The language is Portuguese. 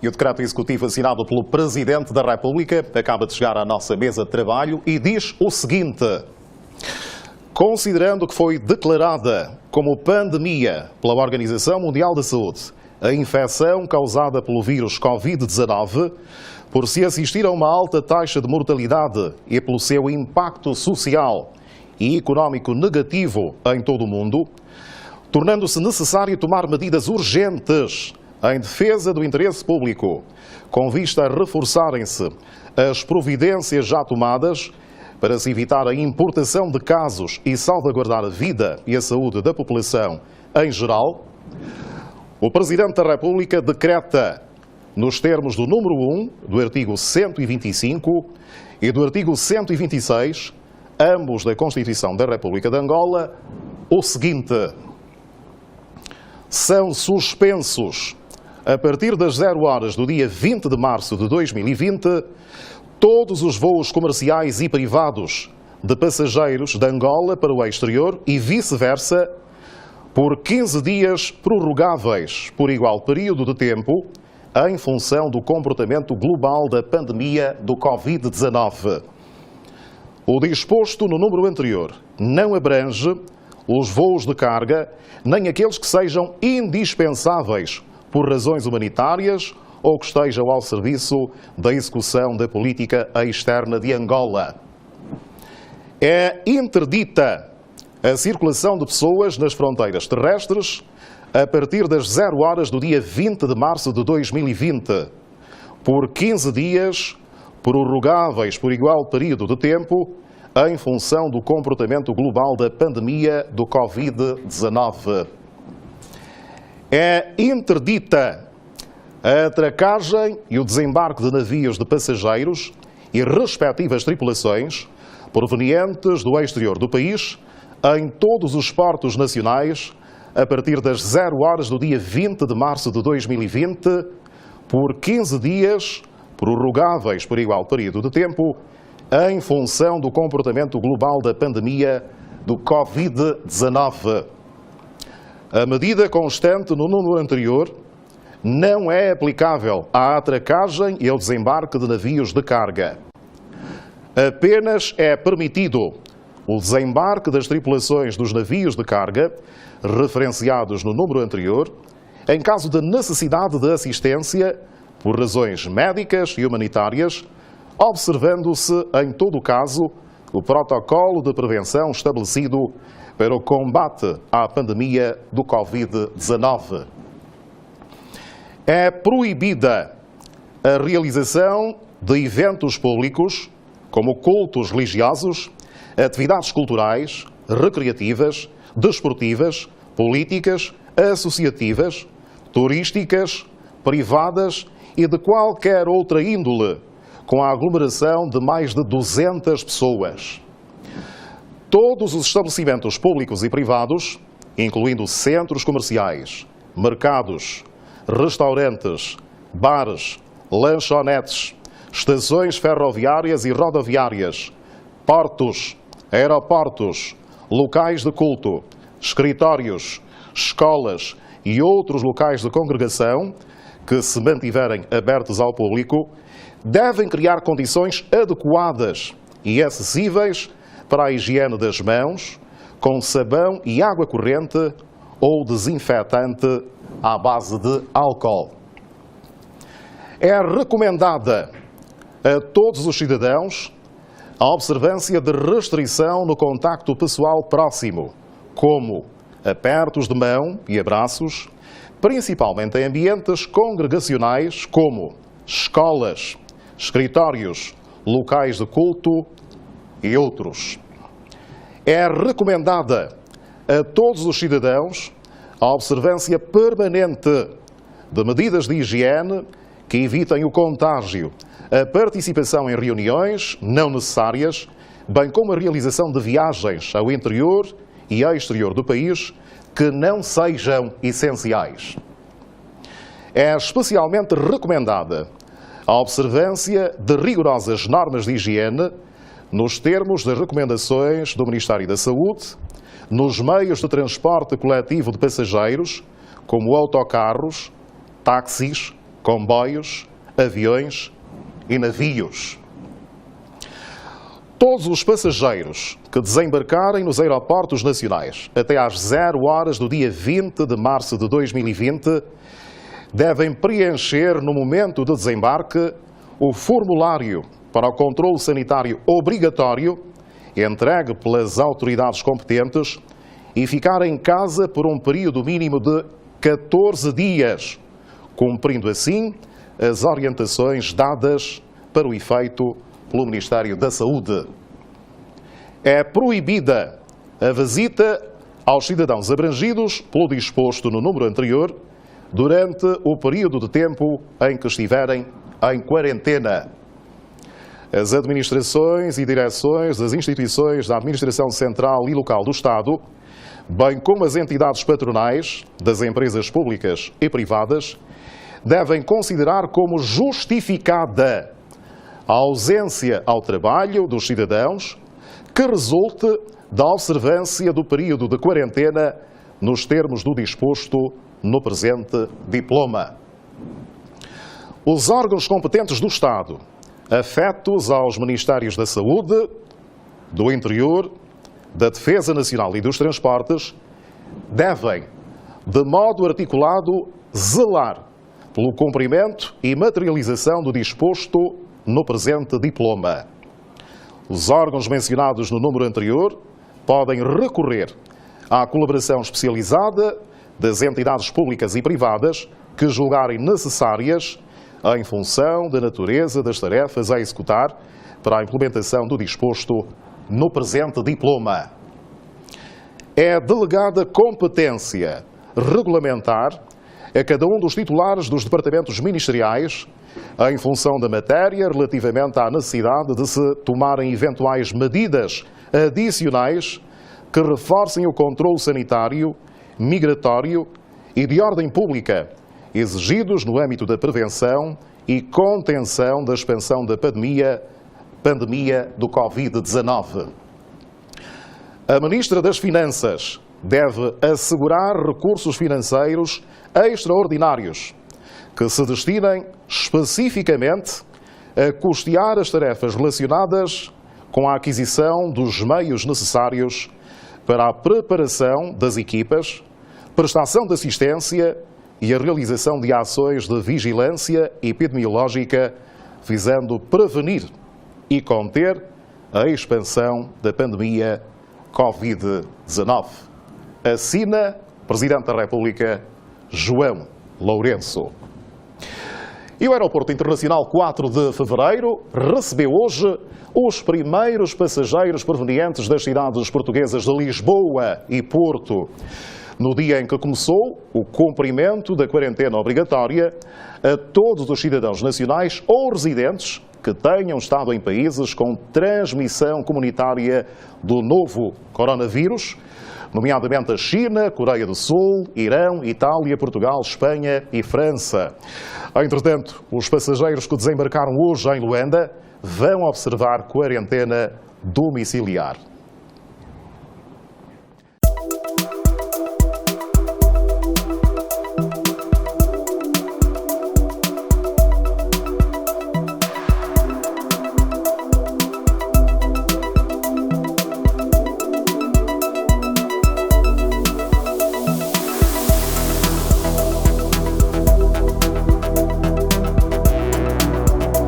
E o decreto executivo assinado pelo Presidente da República acaba de chegar à nossa mesa de trabalho e diz o seguinte: considerando que foi declarada como pandemia pela Organização Mundial da Saúde a infecção causada pelo vírus Covid-19, por se assistir a uma alta taxa de mortalidade e pelo seu impacto social e económico negativo em todo o mundo, tornando-se necessário tomar medidas urgentes em defesa do interesse público, com vista a reforçarem-se as providências já tomadas para se evitar a importação de casos e salvaguardar a vida e a saúde da população em geral, o Presidente da República decreta, nos termos do número 1 do artigo 125 e do artigo 126, ambos da Constituição da República de Angola, o seguinte: são suspensos, a partir das 0 horas do dia 20 de março de 2020, todos os voos comerciais e privados de passageiros de Angola para o exterior e vice-versa, por 15 dias prorrogáveis por igual período de tempo, em função do comportamento global da pandemia do Covid-19. O disposto no número anterior não abrange os voos de carga, nem aqueles que sejam indispensáveis por razões humanitárias ou que estejam ao serviço da execução da política externa de Angola. É interdita a circulação de pessoas nas fronteiras terrestres a partir das 0 horas do dia 20 de março de 2020, por 15 dias prorrogáveis por igual período de tempo, em função do comportamento global da pandemia do Covid-19. É interdita a atracagem e o desembarque de navios de passageiros e respectivas tripulações provenientes do exterior do país em todos os portos nacionais a partir das 0 horas do dia 20 de março de 2020, por 15 dias prorrogáveis por igual período de tempo, em função do comportamento global da pandemia do Covid-19. A medida constante no número anterior não é aplicável à atracagem e ao desembarque de navios de carga. Apenas é permitido o desembarque das tripulações dos navios de carga, referenciados no número anterior, em caso de necessidade de assistência por razões médicas e humanitárias, observando-se, em todo o caso, o protocolo de prevenção estabelecido para o combate à pandemia do Covid-19. É proibida a realização de eventos públicos, como cultos religiosos, atividades culturais, recreativas, desportivas, políticas, associativas, turísticas, privadas e de qualquer outra índole, com a aglomeração de mais de 200 pessoas. Todos os estabelecimentos públicos e privados, incluindo centros comerciais, mercados, restaurantes, bares, lanchonetes, estações ferroviárias e rodoviárias, portos, aeroportos, locais de culto, escritórios, escolas e outros locais de congregação que se mantiverem abertos ao público, devem criar condições adequadas e acessíveis para a higiene das mãos, com sabão e água corrente ou desinfetante à base de álcool. É recomendada a todos os cidadãos a observância de restrição no contacto pessoal próximo, como apertos de mão e abraços, principalmente em ambientes congregacionais como escolas, escritórios, locais de culto e outros. É recomendada a todos os cidadãos a observância permanente de medidas de higiene que evitem o contágio, a participação em reuniões não necessárias, bem como a realização de viagens ao interior e ao exterior do país que não sejam essenciais. É especialmente recomendada a observância de rigorosas normas de higiene nos termos das recomendações do Ministério da Saúde, nos meios de transporte coletivo de passageiros, como autocarros, táxis, comboios, aviões e navios. Todos os passageiros que desembarcarem nos aeroportos nacionais até às 0 horas do dia 20 de março de 2020 devem preencher no momento de desembarque o formulário para o controle sanitário obrigatório entregue pelas autoridades competentes e ficar em casa por um período mínimo de 14 dias, cumprindo assim as orientações dadas para o efeito pelo Ministério da Saúde. É proibida a visita aos cidadãos abrangidos pelo disposto no número anterior durante o período de tempo em que estiverem em quarentena. As administrações e direções das instituições da Administração Central e Local do Estado, bem como as entidades patronais das empresas públicas e privadas, devem considerar como justificada a ausência ao trabalho dos cidadãos que resulte da observância do período de quarentena nos termos do disposto no presente diploma. Os órgãos competentes do Estado, afetos aos Ministérios da Saúde, do Interior, da Defesa Nacional e dos Transportes, devem, de modo articulado, zelar pelo cumprimento e materialização do disposto no presente diploma. Os órgãos mencionados no número anterior podem recorrer à colaboração especializada das entidades públicas e privadas que julgarem necessárias em função da natureza das tarefas a executar para a implementação do disposto no presente diploma. É delegada competência regulamentar a cada um dos titulares dos departamentos ministeriais em função da matéria relativamente à necessidade de se tomarem eventuais medidas adicionais que reforcem o controle sanitário, migratório e de ordem pública exigidos no âmbito da prevenção e contenção da expansão da pandemia do Covid-19. A Ministra das Finanças deve assegurar recursos financeiros extraordinários que se destinem especificamente a custear as tarefas relacionadas com a aquisição dos meios necessários para a preparação das equipas, prestação de assistência e a realização de ações de vigilância epidemiológica visando prevenir e conter a expansão da pandemia Covid-19. Assina Presidente da República João Lourenço. E o Aeroporto Internacional 4 de Fevereiro recebeu hoje os primeiros passageiros provenientes das cidades portuguesas de Lisboa e Porto. No dia em que começou o cumprimento da quarentena obrigatória a todos os cidadãos nacionais ou residentes que tenham estado em países com transmissão comunitária do novo coronavírus, nomeadamente a China, Coreia do Sul, Irão, Itália, Portugal, Espanha e França. Entretanto, os passageiros que desembarcaram hoje em Luanda vão observar quarentena domiciliar.